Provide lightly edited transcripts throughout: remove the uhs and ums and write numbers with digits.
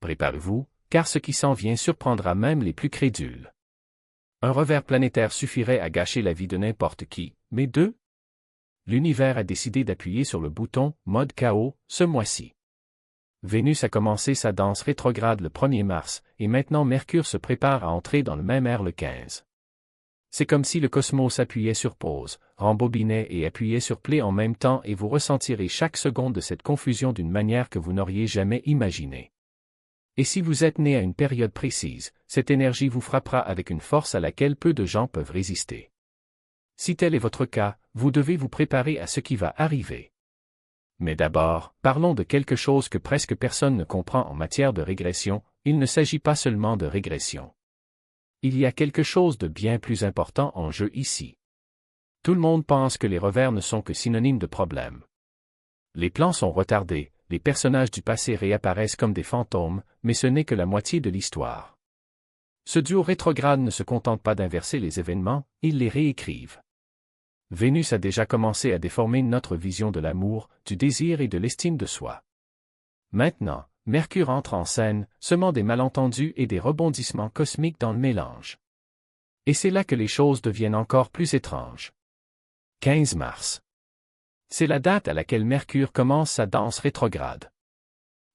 Préparez-vous, car ce qui s'en vient surprendra même les plus crédules. Un revers planétaire suffirait à gâcher la vie de n'importe qui, mais l'univers a décidé d'appuyer sur le bouton « Mode chaos » ce mois-ci. Vénus a commencé sa danse rétrograde le 1er mars, et maintenant Mercure se prépare à entrer dans le même air le 15. C'est comme si le cosmos appuyait sur pause, rembobinait et appuyait sur play en même temps et vous ressentirez chaque seconde de cette confusion d'une manière que vous n'auriez jamais imaginée. Et si vous êtes né à une période précise, cette énergie vous frappera avec une force à laquelle peu de gens peuvent résister. Si tel est votre cas, vous devez vous préparer à ce qui va arriver. Mais d'abord, parlons de quelque chose que presque personne ne comprend en matière de régression, il ne s'agit pas seulement de régression. Il y a quelque chose de bien plus important en jeu ici. Tout le monde pense que les revers ne sont que synonymes de problèmes. Les plans sont retardés, les personnages du passé réapparaissent comme des fantômes, mais ce n'est que la moitié de l'histoire. Ce duo rétrograde ne se contente pas d'inverser les événements, ils les réécrivent. Vénus a déjà commencé à déformer notre vision de l'amour, du désir et de l'estime de soi. Maintenant, Mercure entre en scène, semant des malentendus et des rebondissements cosmiques dans le mélange. Et c'est là que les choses deviennent encore plus étranges. 15 mars. C'est la date à laquelle Mercure commence sa danse rétrograde.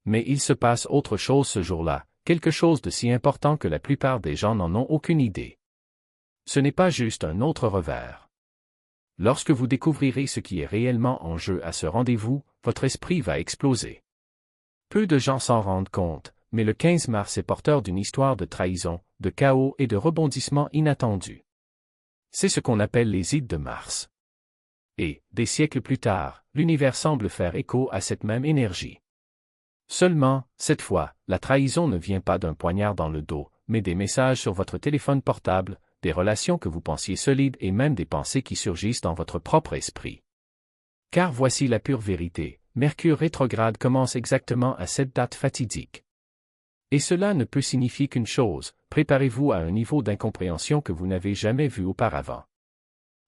Mais il se passe autre chose ce jour-là, quelque chose de si important que la plupart des gens n'en ont aucune idée. Ce n'est pas juste un autre revers. Lorsque vous découvrirez ce qui est réellement en jeu à ce rendez-vous, votre esprit va exploser. Peu de gens s'en rendent compte, mais le 15 mars est porteur d'une histoire de trahison, de chaos et de rebondissements inattendus. C'est ce qu'on appelle les ides de Mars. Et, des siècles plus tard, l'univers semble faire écho à cette même énergie. Seulement, cette fois, la trahison ne vient pas d'un poignard dans le dos, mais des messages sur votre téléphone portable, des relations que vous pensiez solides et même des pensées qui surgissent dans votre propre esprit. Car voici la pure vérité, Mercure rétrograde commence exactement à cette date fatidique. Et cela ne peut signifier qu'une chose, préparez-vous à un niveau d'incompréhension que vous n'avez jamais vu auparavant.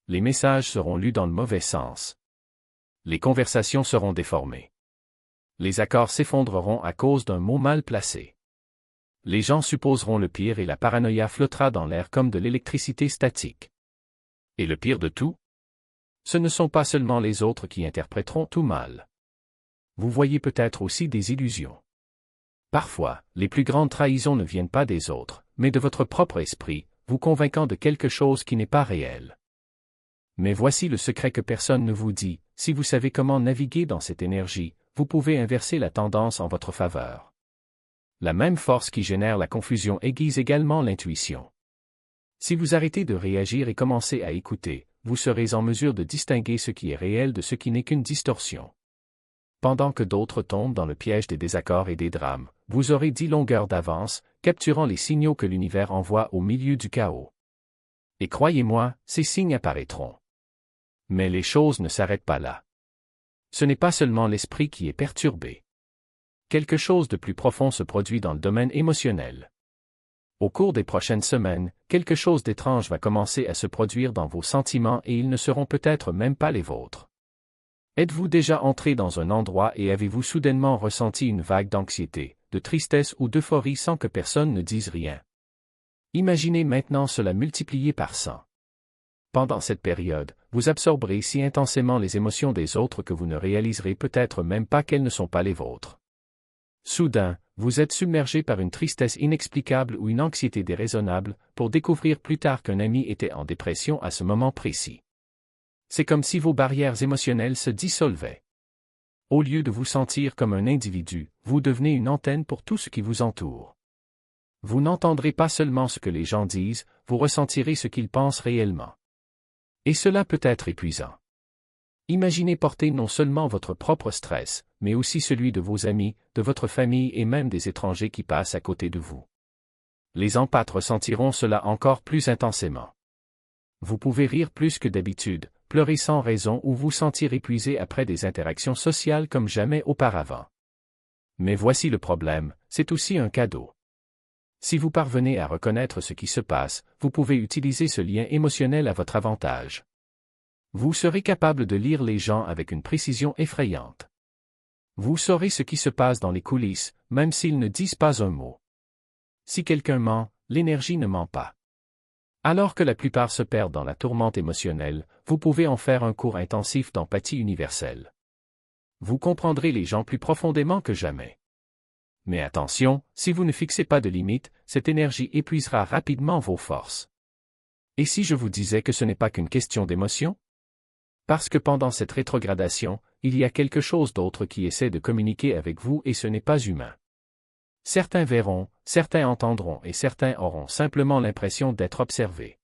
Les messages seront lus dans le mauvais sens. Les conversations seront déformées. Les accords s'effondreront à cause d'un mot mal placé. Les gens supposeront le pire et la paranoïa flottera dans l'air comme de l'électricité statique. Et le pire de tout? Ce ne sont pas seulement les autres qui interpréteront tout mal. Vous voyez peut-être aussi des illusions. Parfois, les plus grandes trahisons ne viennent pas des autres, mais de votre propre esprit, vous convainquant de quelque chose qui n'est pas réel. Mais voici le secret que personne ne vous dit, si vous savez comment naviguer dans cette énergie, vous pouvez inverser la tendance en votre faveur. La même force qui génère la confusion aiguise également l'intuition. Si vous arrêtez de réagir et commencez à écouter, vous serez en mesure de distinguer ce qui est réel de ce qui n'est qu'une distorsion. Pendant que d'autres tombent dans le piège des désaccords et des drames, vous aurez 10 longueurs d'avance, capturant les signaux que l'univers envoie au milieu du chaos. Et croyez-moi, ces signes apparaîtront. Mais les choses ne s'arrêtent pas là. Ce n'est pas seulement l'esprit qui est perturbé. Quelque chose de plus profond se produit dans le domaine émotionnel. Au cours des prochaines semaines, quelque chose d'étrange va commencer à se produire dans vos sentiments et ils ne seront peut-être même pas les vôtres. Êtes-vous déjà entré dans un endroit et avez-vous soudainement ressenti une vague d'anxiété, de tristesse ou d'euphorie sans que personne ne dise rien? Imaginez maintenant cela multiplié par 100. Pendant cette période, vous absorberez si intensément les émotions des autres que vous ne réaliserez peut-être même pas qu'elles ne sont pas les vôtres. Soudain, vous êtes submergé par une tristesse inexplicable ou une anxiété déraisonnable, pour découvrir plus tard qu'un ami était en dépression à ce moment précis. C'est comme si vos barrières émotionnelles se dissolvaient. Au lieu de vous sentir comme un individu, vous devenez une antenne pour tout ce qui vous entoure. Vous n'entendrez pas seulement ce que les gens disent, vous ressentirez ce qu'ils pensent réellement. Et cela peut être épuisant. Imaginez porter non seulement votre propre stress, mais aussi celui de vos amis, de votre famille et même des étrangers qui passent à côté de vous. Les empathes ressentiront cela encore plus intensément. Vous pouvez rire plus que d'habitude, pleurer sans raison ou vous sentir épuisé après des interactions sociales comme jamais auparavant. Mais voici le problème, c'est aussi un cadeau. Si vous parvenez à reconnaître ce qui se passe, vous pouvez utiliser ce lien émotionnel à votre avantage. Vous serez capable de lire les gens avec une précision effrayante. Vous saurez ce qui se passe dans les coulisses, même s'ils ne disent pas un mot. Si quelqu'un ment, l'énergie ne ment pas. Alors que la plupart se perdent dans la tourmente émotionnelle, vous pouvez en faire un cours intensif d'empathie universelle. Vous comprendrez les gens plus profondément que jamais. Mais attention, si vous ne fixez pas de limites, cette énergie épuisera rapidement vos forces. Et si je vous disais que ce n'est pas qu'une question d'émotion? Parce que pendant cette rétrogradation, il y a quelque chose d'autre qui essaie de communiquer avec vous et ce n'est pas humain. Certains verront, certains entendront et certains auront simplement l'impression d'être observés.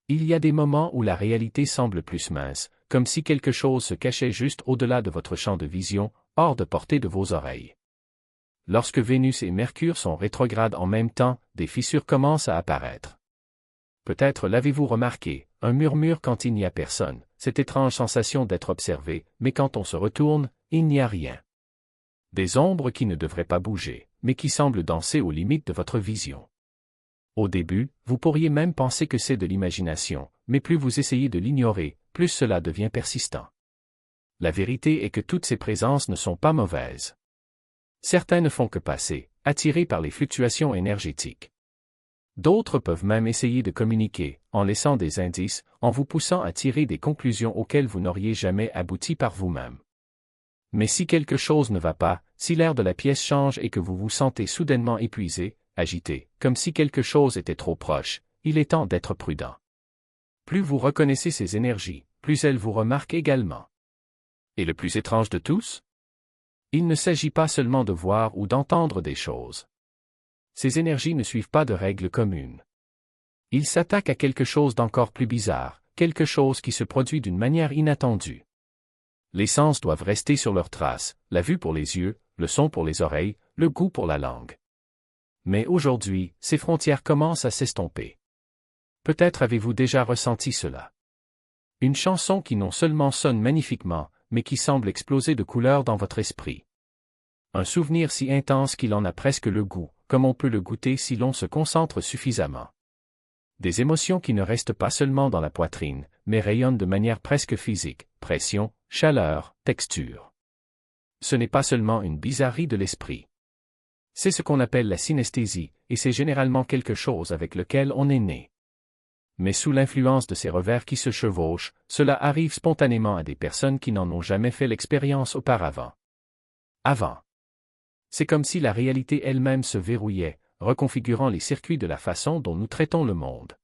Il y a des moments où la réalité semble plus mince, comme si quelque chose se cachait juste au-delà de votre champ de vision, hors de portée de vos oreilles. Lorsque Vénus et Mercure sont rétrogrades en même temps, des fissures commencent à apparaître. Peut-être l'avez-vous remarqué, un murmure quand il n'y a personne, cette étrange sensation d'être observé, mais quand on se retourne, il n'y a rien. Des ombres qui ne devraient pas bouger, mais qui semblent danser aux limites de votre vision. Au début, vous pourriez même penser que c'est de l'imagination, mais plus vous essayez de l'ignorer, plus cela devient persistant. La vérité est que toutes ces présences ne sont pas mauvaises. Certains ne font que passer, attirés par les fluctuations énergétiques. D'autres peuvent même essayer de communiquer, en laissant des indices, en vous poussant à tirer des conclusions auxquelles vous n'auriez jamais abouti par vous-même. Mais si quelque chose ne va pas, si l'air de la pièce change et que vous vous sentez soudainement épuisé, agité, comme si quelque chose était trop proche, il est temps d'être prudent. Plus vous reconnaissez ces énergies, plus elles vous remarquent également. Et le plus étrange de tous? Il ne s'agit pas seulement de voir ou d'entendre des choses. Ces énergies ne suivent pas de règles communes. Ils s'attaquent à quelque chose d'encore plus bizarre, quelque chose qui se produit d'une manière inattendue. Les sens doivent rester sur leurs traces, la vue pour les yeux, le son pour les oreilles, le goût pour la langue. Mais aujourd'hui, ces frontières commencent à s'estomper. Peut-être avez-vous déjà ressenti cela. Une chanson qui non seulement sonne magnifiquement, mais qui semble exploser de couleurs dans votre esprit. Un souvenir si intense qu'il en a presque le goût, comme on peut le goûter si l'on se concentre suffisamment. Des émotions qui ne restent pas seulement dans la poitrine, mais rayonnent de manière presque physique, pression, chaleur, texture. Ce n'est pas seulement une bizarrerie de l'esprit. C'est ce qu'on appelle la synesthésie, et c'est généralement quelque chose avec lequel on est né. Mais sous l'influence de ces revers qui se chevauchent, cela arrive spontanément à des personnes qui n'en ont jamais fait l'expérience auparavant. C'est comme si la réalité elle-même se verrouillait, reconfigurant les circuits de la façon dont nous traitons le monde.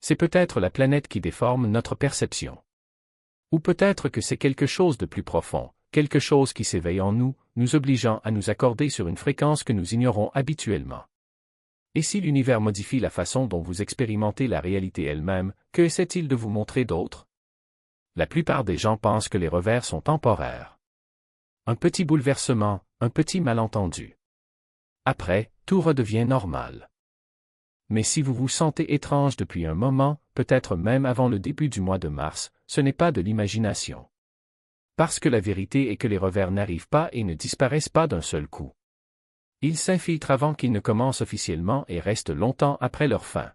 C'est peut-être la planète qui déforme notre perception. Ou peut-être que c'est quelque chose de plus profond, quelque chose qui s'éveille en nous, nous obligeant à nous accorder sur une fréquence que nous ignorons habituellement. Et si l'univers modifie la façon dont vous expérimentez la réalité elle-même, que essaie-t-il de vous montrer d'autre? La plupart des gens pensent que les revers sont temporaires. Un petit bouleversement, un petit malentendu. Après, tout redevient normal. Mais si vous vous sentez étrange depuis un moment, peut-être même avant le début du mois de mars, ce n'est pas de l'imagination. Parce que la vérité est que les revers n'arrivent pas et ne disparaissent pas d'un seul coup. Ils s'infiltrent avant qu'ils ne commencent officiellement et restent longtemps après leur fin.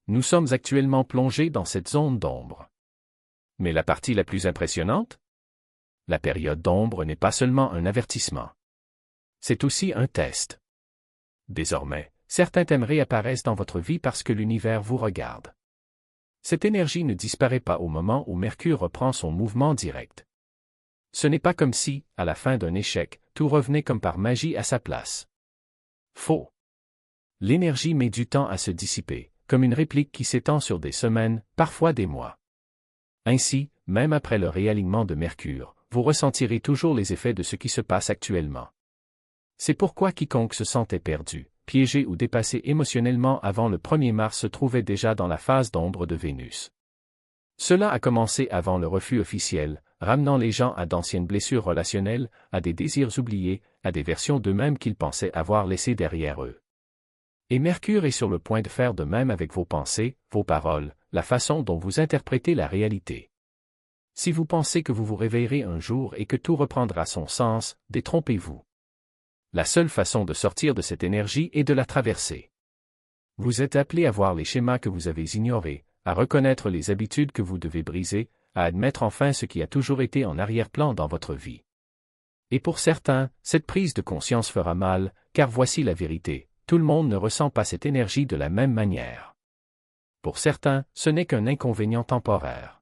Nous sommes actuellement plongés dans cette zone d'ombre. Mais la partie la plus impressionnante? La période d'ombre n'est pas seulement un avertissement. C'est aussi un test. Désormais, certains thèmes réapparaissent dans votre vie parce que l'univers vous regarde. Cette énergie ne disparaît pas au moment où Mercure reprend son mouvement direct. Ce n'est pas comme si, à la fin d'un échec, tout revenait comme par magie à sa place. Faux. L'énergie met du temps à se dissiper, comme une réplique qui s'étend sur des semaines, parfois des mois. Ainsi, même après le réalignement de Mercure, vous ressentirez toujours les effets de ce qui se passe actuellement. C'est pourquoi quiconque se sentait perdu, piégé ou dépassé émotionnellement avant le 1er mars se trouvait déjà dans la phase d'ombre de Vénus. Cela a commencé avant le refus officiel, ramenant les gens à d'anciennes blessures relationnelles, à des désirs oubliés, à des versions d'eux-mêmes qu'ils pensaient avoir laissées derrière eux. Et Mercure est sur le point de faire de même avec vos pensées, vos paroles, la façon dont vous interprétez la réalité. Si vous pensez que vous vous réveillerez un jour et que tout reprendra son sens, détrompez-vous. La seule façon de sortir de cette énergie est de la traverser. Vous êtes appelé à voir les schémas que vous avez ignorés, à reconnaître les habitudes que vous devez briser, à admettre enfin ce qui a toujours été en arrière-plan dans votre vie. Et pour certains, cette prise de conscience fera mal, car voici la vérité, tout le monde ne ressent pas cette énergie de la même manière. Pour certains, ce n'est qu'un inconvénient temporaire.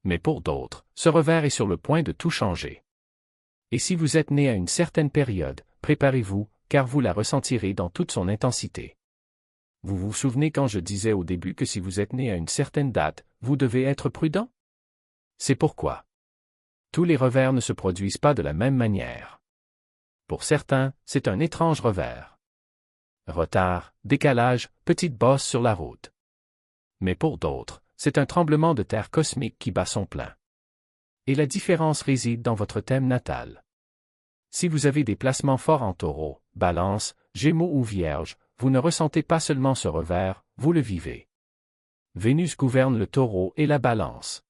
Mais pour d'autres, ce revers est sur le point de tout changer. Et si vous êtes né à une certaine période, préparez-vous, car vous la ressentirez dans toute son intensité. Vous vous souvenez quand je disais au début que si vous êtes né à une certaine date, vous devez être prudent? C'est pourquoi. Tous les revers ne se produisent pas de la même manière. Pour certains, c'est un étrange revers. Retard, décalage, petite bosse sur la route. Mais pour d'autres, c'est un tremblement de terre cosmique qui bat son plein. Et la différence réside dans votre thème natal. Si vous avez des placements forts en Taureau, Balance, Gémeaux ou Vierge, vous ne ressentez pas seulement ce revers, vous le vivez. Vénus gouverne le Taureau et la Balance.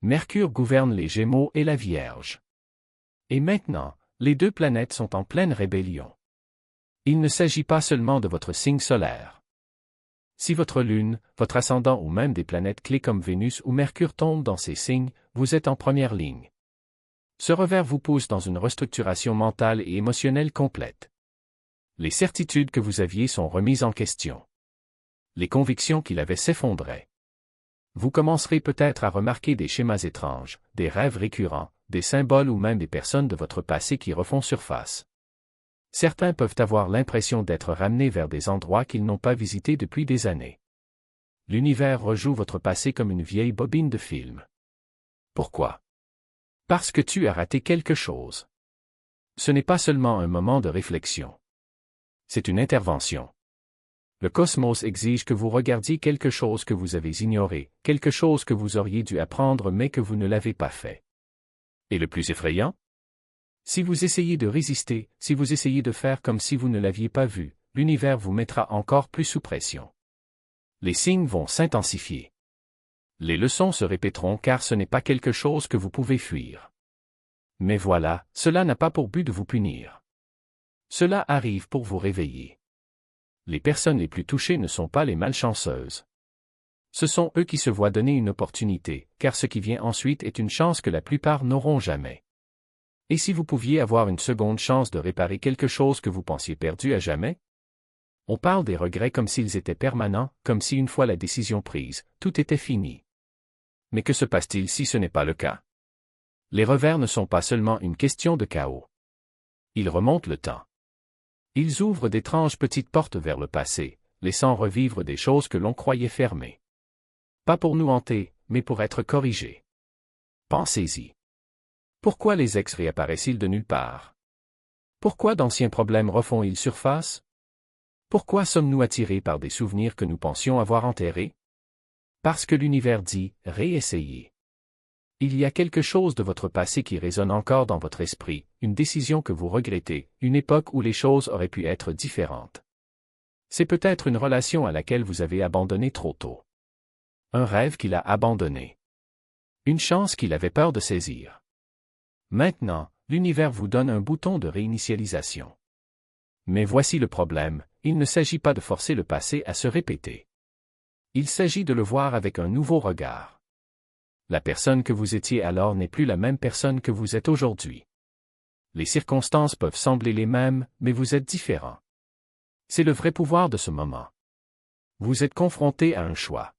Mercure gouverne les Gémeaux et la Vierge. Et maintenant, les deux planètes sont en pleine rébellion. Il ne s'agit pas seulement de votre signe solaire. Si votre Lune, votre ascendant ou même des planètes clés comme Vénus ou Mercure tombent dans ces signes, vous êtes en première ligne. Ce revers vous pousse dans une restructuration mentale et émotionnelle complète. Les certitudes que vous aviez sont remises en question. Les convictions qu'il avait s'effondraient. Vous commencerez peut-être à remarquer des schémas étranges, des rêves récurrents, des symboles ou même des personnes de votre passé qui refont surface. Certains peuvent avoir l'impression d'être ramenés vers des endroits qu'ils n'ont pas visités depuis des années. L'univers rejoue votre passé comme une vieille bobine de film. Pourquoi? Parce que tu as raté quelque chose. Ce n'est pas seulement un moment de réflexion. C'est une intervention. Le cosmos exige que vous regardiez quelque chose que vous avez ignoré, quelque chose que vous auriez dû apprendre mais que vous ne l'avez pas fait. Et le plus effrayant? Si vous essayez de résister, si vous essayez de faire comme si vous ne l'aviez pas vu, l'univers vous mettra encore plus sous pression. Les signes vont s'intensifier. Les leçons se répéteront car ce n'est pas quelque chose que vous pouvez fuir. Mais voilà, cela n'a pas pour but de vous punir. Cela arrive pour vous réveiller. Les personnes les plus touchées ne sont pas les malchanceuses. Ce sont eux qui se voient donner une opportunité, car ce qui vient ensuite est une chance que la plupart n'auront jamais. Et si vous pouviez avoir une seconde chance de réparer quelque chose que vous pensiez perdu à jamais? On parle des regrets comme s'ils étaient permanents, comme si une fois la décision prise, tout était fini. Mais que se passe-t-il si ce n'est pas le cas? Les revers ne sont pas seulement une question de chaos. Ils remontent le temps. Ils ouvrent d'étranges petites portes vers le passé, laissant revivre des choses que l'on croyait fermées. Pas pour nous hanter, mais pour être corrigés. Pensez-y. Pourquoi les ex réapparaissent-ils de nulle part? Pourquoi d'anciens problèmes refont-ils surface? Pourquoi sommes-nous attirés par des souvenirs que nous pensions avoir enterrés? Parce que l'univers dit « réessayez ». Il y a quelque chose de votre passé qui résonne encore dans votre esprit, une décision que vous regrettez, une époque où les choses auraient pu être différentes. C'est peut-être une relation à laquelle vous avez abandonné trop tôt. Un rêve qu'il a abandonné. Une chance qu'il avait peur de saisir. Maintenant, l'univers vous donne un bouton de réinitialisation. Mais voici le problème, il ne s'agit pas de forcer le passé à se répéter. Il s'agit de le voir avec un nouveau regard. La personne que vous étiez alors n'est plus la même personne que vous êtes aujourd'hui. Les circonstances peuvent sembler les mêmes, mais vous êtes différent. C'est le vrai pouvoir de ce moment. Vous êtes confronté à un choix.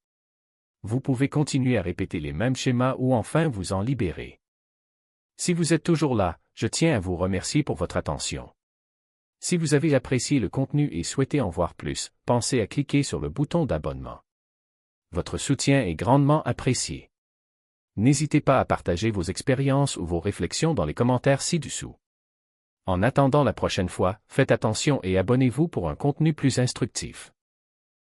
Vous pouvez continuer à répéter les mêmes schémas ou enfin vous en libérer. Si vous êtes toujours là, je tiens à vous remercier pour votre attention. Si vous avez apprécié le contenu et souhaitez en voir plus, pensez à cliquer sur le bouton d'abonnement. Votre soutien est grandement apprécié. N'hésitez pas à partager vos expériences ou vos réflexions dans les commentaires ci-dessous. En attendant la prochaine fois, faites attention et abonnez-vous pour un contenu plus instructif.